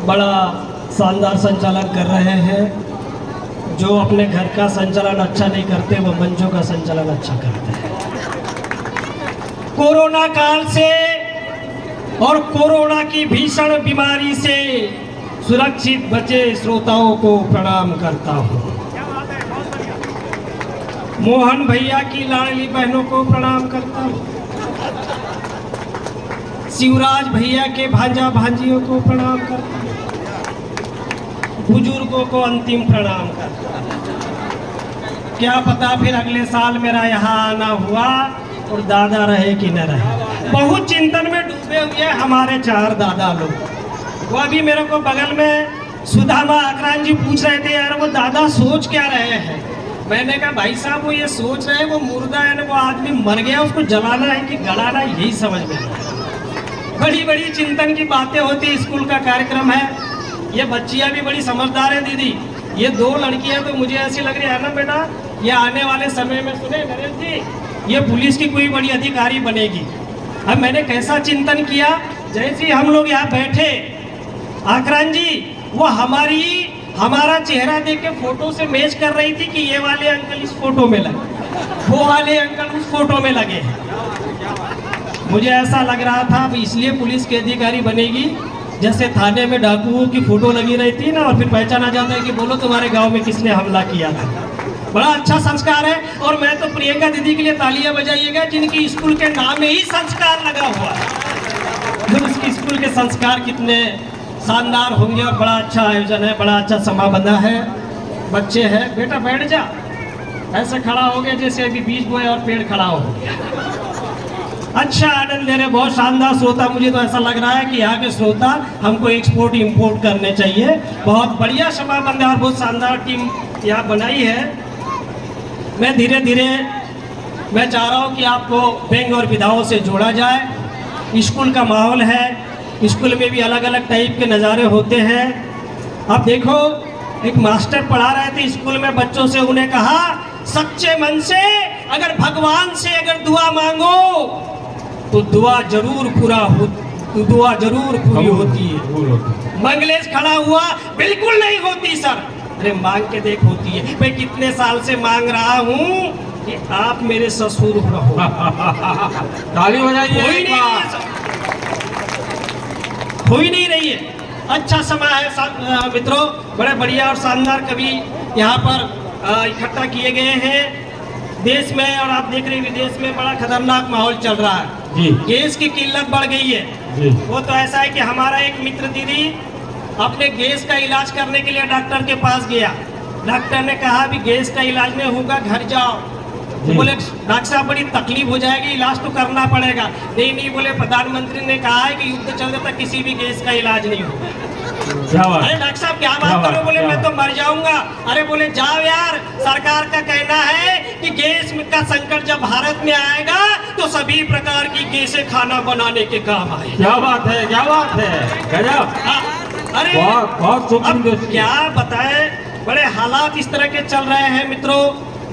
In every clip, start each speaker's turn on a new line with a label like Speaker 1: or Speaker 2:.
Speaker 1: बड़ा शानदार संचालन कर रहे हैं। जो अपने घर का संचालन अच्छा नहीं करते वो मंचों का संचालन अच्छा करते हैं। कोरोना काल से और कोरोना की भीषण बीमारी से सुरक्षित बचे श्रोताओं को प्रणाम करता हूँ। मोहन भैया की लाडली बहनों को प्रणाम करता हूँ। शिवराज भैया के भांजा भांजियों को प्रणाम करता हूँ। बुजुर्गों को अंतिम प्रणाम करता हूँ। क्या पता फिर अगले साल मेरा यहाँ आना हुआ और दादा रहे कि न रहे। बहुत चिंतन में डूबे हुए हमारे 4 दादा लोग। वो अभी मेरे को बगल में सुदामा आक्रांत जी पूछ रहे थे, यार वो दादा सोच क्या रहे हैं। मैंने कहा भाई साहब वो ये सोच रहे हैं वो मुर्दा है ना, वो आदमी मर गया उसको जलाना है कि गलाना, यही समझ में नहीं। बड़ी बड़ी चिंतन की बातें होती। स्कूल का कार्यक्रम है, ये बच्चियां भी बड़ी समझदार है दीदी। ये 2 लड़कियां तो मुझे ऐसी लग रही है ना बेटा, ये आने वाले समय में, सुने नरेश जी, ये पुलिस की कोई बड़ी अधिकारी बनेगी। अब मैंने कैसा चिंतन किया, जैसे हम लोग यहाँ बैठे, आक्रांत जी वो हमारा चेहरा देख के फोटो से मैच कर रही थी कि ये वाले अंकल इस फोटो में लगे, वो वाले अंकल उस फोटो में लगे। मुझे ऐसा लग रहा था इसलिए पुलिस के अधिकारी बनेगी, जैसे थाने में डाकुओं की फोटो लगी रही थी ना, और फिर पहचाना जाता है कि बोलो तुम्हारे गांव में किसने हमला किया था। बड़ा अच्छा संस्कार है। और मैं तो प्रियंका दीदी के लिए तालियां बजाइएगा जिनकी स्कूल के नाम में ही संस्कार लगा हुआ है। तो उसकी स्कूल के संस्कार कितने शानदार होंगे। और बड़ा अच्छा आयोजन है, बड़ा अच्छा समा बंधा है। बच्चे हैं, बेटा बैठ जा, ऐसे खड़ा हो गए जैसे अभी बीज बोए और पेड़ खड़ा हो गया। अच्छा आनंद ले रहे, बहुत शानदार श्रोता। मुझे तो ऐसा लग रहा है कि यहाँ के श्रोता हमको एक्सपोर्ट इंपोर्ट करने चाहिए। बहुत बढ़िया समा बंधा और बहुत शानदार टीम यहाँ बनाई है। मैं धीरे धीरे मैं चाह रहा हूँ कि आपको व्यंग और विधाओं से जोड़ा जाए। स्कूल का माहौल है, स्कूल में भी अलग अलग टाइप के नज़ारे होते हैं। अब देखो, एक मास्टर पढ़ा रहे थे स्कूल में बच्चों से, उन्हें कहा सच्चे मन से अगर भगवान से अगर दुआ मांगो तो दुआ जरूर पूरी होती है। मंगलेश खड़ा हुआ, बिल्कुल नहीं होती सर। अरे मांग के देख होती है। मैं कितने साल से मांग रहा हूँ कि आप मेरे ससुर रहो।
Speaker 2: ताली बजाइए।
Speaker 1: हो ही नहीं रही है। अच्छा समय है मित्रों, बड़े बढ़िया और शानदार कवि यहाँ पर इकट्ठा किए गए हैं देश में। और आप देख रहे हैं विदेश में बड़ा खतरनाक माहौल चल रहा है जी। गैस की किल्लत बढ़ गई है जी। वो तो ऐसा है कि हमारा एक मित्र दीदी अपने गैस का इलाज करने के लिए डॉक्टर के पास गया। डॉक्टर ने कहा भी गैस का इलाज नहीं होगा, घर जाओ। तो बोले डॉक्टर साहब बड़ी तकलीफ हो जाएगी, इलाज तो करना पड़ेगा। नहीं बोले प्रधानमंत्री ने कहा है कि युद्ध चल रहा था, किसी भी गैस का इलाज नहीं होगा। अरे डॉक्टर साहब क्या बात करो, बोले मैं तो मर जाऊंगा। अरे बोले जाओ यार, सरकार का कहना है कि गैस का संकट जब भारत में आएगा तो सभी प्रकार की गैसें खाना बनाने के काम आए।
Speaker 2: क्या बात है, क्या बात है, गजब।
Speaker 1: अरे
Speaker 2: बहुत
Speaker 1: अब क्या बताएं, बड़े हालात इस तरह के चल रहे हैं मित्रों।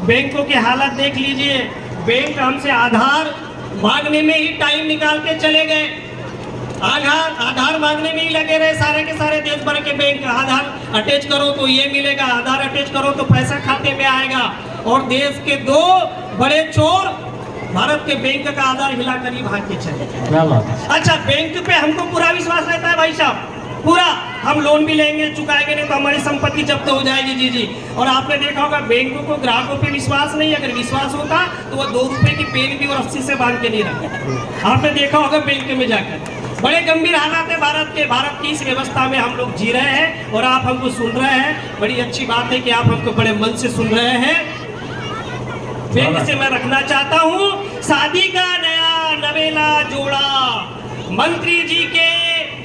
Speaker 1: बैंकों के हालात देख लीजिए। बैंक हमसे आधार मांगने में ही टाइम निकाल के चले गए। आधार मांगने में ही लगे रहे सारे के सारे देश भर के बैंक। आधार अटैच करो तो ये मिलेगा, आधार अटैच करो तो पैसा खाते में आएगा। और देश के 2 बड़े चोर भारत के बैंक का आधार हिलाकर ही भाग के चले। अच्छा, बैंक पे हमको पूरा विश्वास रहता है भाई साहब, पूरा। हम लोन भी लेंगे, चुकाएंगे नहीं तो हमारी संपत्ति जब्त हो जाएगी जी। और आपने देखा होगा बैंकों को ग्राहकों पे विश्वास नहीं। अगर विश्वास होता तो वो 2 रुपए की पेन भी और रस्सी से बांध के नहीं रखते। आपने देखा होगा बैंक में जाकर। बड़े गंभीर हालात है भारत की इस व्यवस्था में हम लोग जी रहे हैं और आप हमको सुन रहे हैं। बड़ी अच्छी बात है कि आप हमको बड़े मन से सुन रहे हैं। बैंक से मैं रखना चाहता हूँ शादी का नया नवेला जोड़ा, मंत्री जी के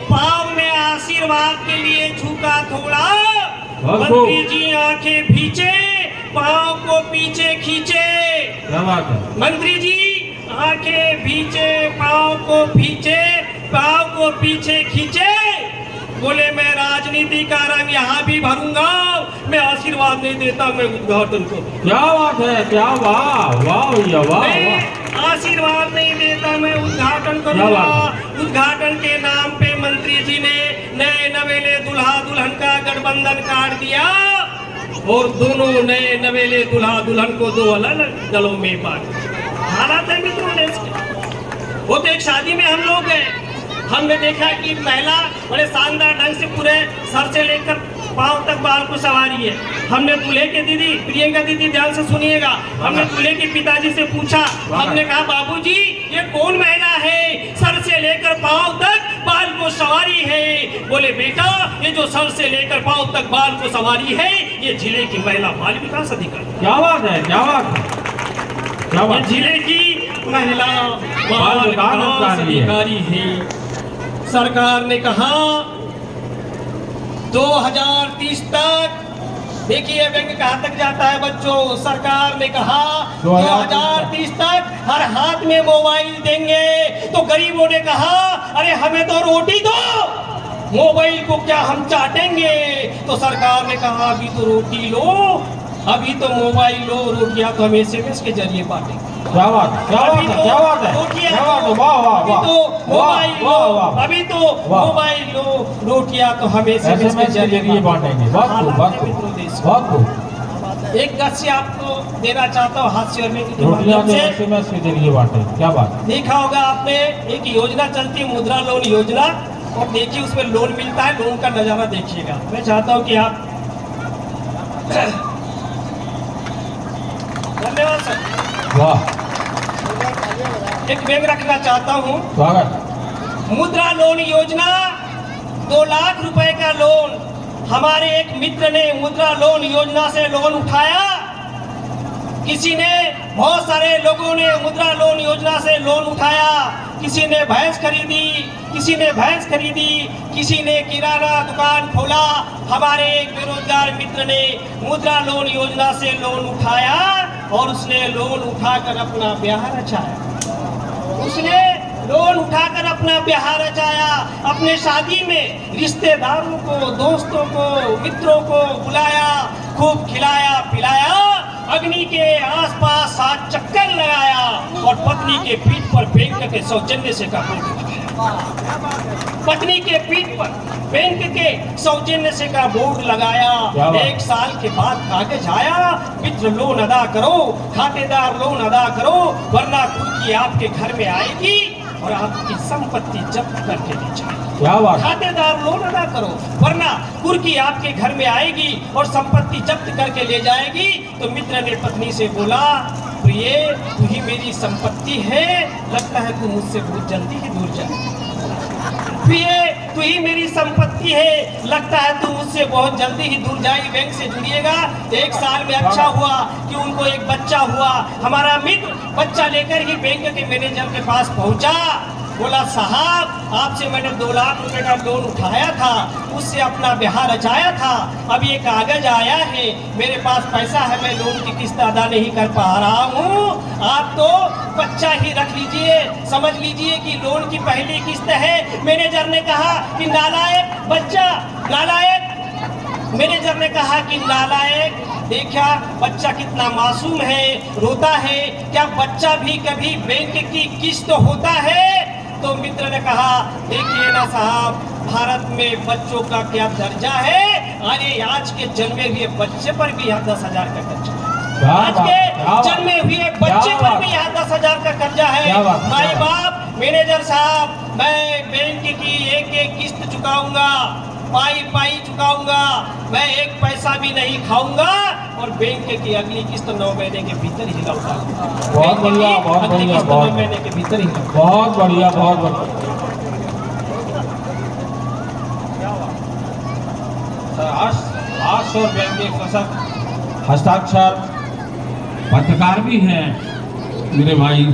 Speaker 1: पाँव में आशीर्वाद के लिए झुका थोड़ा। मंत्री जी आंखें भींचे, पाँव को पीछे खींचे। मंत्री जी आंखें भींचे, पाँव को पीछे खींचे। बोले मैं राजनीति का रंग यहाँ भी भरूंगा, मैं आशीर्वाद नहीं देता, मैं उद्घाटन करूँ।
Speaker 2: क्या बात है, क्या वाह।
Speaker 1: आशीर्वाद नहीं देता, मैं उद्घाटन करूंगा। उद्घाटन के नाम पे मंत्री जी ने नए नवेले दुल्हा दुल्हन का गठबंधन काट दिया और दोनों नए नवेले दुल्हा दुल्हन को दो अलग अलग दलों में बांट दिया। हालात है मित्रों ने इसके। वो तो एक शादी में हम लोग गए, हमने देखा कि महिला बड़े शानदार ढंग से पूरे सर से लेकर पांव तक बाल को सवारी है। हमने दूल्हे के दीदी, प्रियंका दीदी ध्यान से सुनिएगा, हमने दूल्हे के पिताजी से पूछा, हमने कहा बाबूजी ये कौन महिला है सर से लेकर पांव तक बाल को सवारी है? बोले बेटा ये जो सर से लेकर पांव तक बाल को सवारी है ये जिले की महिला बाल विकास अधिकारी।
Speaker 2: क्या बात है, क्या बात है, क्या
Speaker 1: ये
Speaker 2: बात है।
Speaker 1: जिले की महिला बाल विकास अधिकारी है। सरकार ने कहा 2030 तक, देखिए बैंक कहाँ तक जाता है बच्चों, सरकार ने कहा 2030 तक हर हाथ में मोबाइल देंगे। तो गरीबों ने कहा अरे हमें तो रोटी दो, मोबाइल को क्या हम चाटेंगे? तो सरकार ने कहा अभी तो रोटी लो, अभी तो मोबाइल लो, रोटियां तो हम SMS के जरिए बांटेंगे।
Speaker 2: क्या बात है, क्या बात है, क्या बात है,
Speaker 1: रोटियां
Speaker 2: क्या बात है, वाह वाह
Speaker 1: अभी
Speaker 2: वाह
Speaker 1: तो मोबाइल लो,
Speaker 2: वाह वाह
Speaker 1: अभी तो
Speaker 2: वाह।
Speaker 1: मोबाइल लो, रोटियां तो हम SMS के
Speaker 2: SMS के जरिए बांटेंगे। बहुत खूब, बहुत
Speaker 1: हालात है
Speaker 2: खूब,
Speaker 1: मित्रों देश
Speaker 2: बहुत खूब।
Speaker 1: में। एक गद्य आपको देना चाहता हूँ हास्य और मेरे
Speaker 2: रोटियां
Speaker 1: माध्यम
Speaker 2: तो
Speaker 1: से।
Speaker 2: SMS के जरिए बांटेंगे। क्या बात है।
Speaker 1: देखा होगा आपने एक योजना चलती है मुद्रा लोन योजना, और देखिए उसमें लोन मिलता है, लोन का नजारा देखिएगा। मैं चाहता हूँ कि आप धन्यवाद सर।
Speaker 2: वाह,
Speaker 1: एक व्यंग रखना चाहता हूँ।
Speaker 2: स्वागत।
Speaker 1: मुद्रा लोन योजना 2 लाख रुपए का लोन, हमारे एक मित्र ने मुद्रा लोन योजना से लोन उठाया। किसी ने, बहुत सारे लोगों ने मुद्रा लोन योजना से लोन उठाया। किसी ने भैंस खरीदी, किसी ने भैंस खरीदी, किसी ने किराना दुकान खोला। हमारे एक बेरोजगार मित्र ने मुद्रा लोन योजना से लोन उठाया और उसने लोन उठाकर अपना ब्याह रचाया। उसने लोन उठाकर अपना ब्याह रचाया। अपने शादी में रिश्तेदारों को, दोस्तों को, मित्रों को बुलाया, खूब खिलाया पिलाया, अग्नि के आसपास 7 चक्कर लगाया और पत्नी के पीठ पर बैंक के सौजन्य से कहा, पत्नी के पीठ पर बैंक के सौजन्य से का बोर्ड लगाया। 1 साल के बाद कागज आया, मित्र लोन अदा करो, खातेदार लोन अदा करो, वरना कुर्की आपके घर में आएगी और आपकी संपत्ति जब्त करके ले जाएगी।
Speaker 2: क्या बात।
Speaker 1: खातेदार लोन अदा करो, वरना कुर्की आपके घर में आएगी और संपत्ति जब्त करके ले जाएगी। तो मित्र ने पत्नी से बोला, प्रिय तू ही मेरी संपत्ति है, लगता है तू मुझसे बहुत जल्दी ही दूर जाएगी। प्रिय तू ही मेरी संपत्ति है, लगता है तू मुझसे बहुत जल्दी ही दूर जाएगी। बैंक से जुड़िएगा। 1 साल में अच्छा हुआ कि उनको एक बच्चा हुआ। हमारा मित्र बच्चा लेकर ही बैंक के मैनेजर के पास पहुंचा। बोला साहब आपसे मैंने 2 लाख रुपए का लोन उठाया था, उससे अपना ब्याह रचाया था, अब ये कागज आया है, मेरे पास पैसा है, मैं लोन की किस्त अदा नहीं कर पा रहा हूँ, आप तो बच्चा ही रख लीजिए, समझ लीजिए कि लोन की पहली किस्त है। मैनेजर ने कहा कि नालायक बच्चा, नालायक। मैनेजर ने कहा कि नालायक, देखा बच्चा कितना मासूम है, रोता है, क्या बच्चा भी कभी बैंक की किस्त होता है? तो मित्र ने कहा देखिए ना साहब, भारत में बच्चों का क्या दर्जा है, अरे आज के जन्मे हुए बच्चे पर भी यहाँ 10,000 का कर्जा है। आज के जन्मे हुए बच्चे पर भी यहाँ 10,000 का कर्जा है। माई बाप, मैनेजर साहब मैं बैंक की एक किस्त चुकाऊंगा, पाई चुकाऊंगा, मैं एक पैसा भी नहीं खाऊंगा और बैंक की अगली किस्त 9 महीने के भीतर ही लौटाऊंगा।
Speaker 2: बहुत बढ़िया, बहुत बढ़िया,
Speaker 1: 9 महीने के भीतर ही लौटाऊंगा।
Speaker 2: बहुत बढ़िया, बहुत बढ़िया। 800 बैंक के सशक्त हस्ताक्षर पत्रकार भी हैं मेरे भाई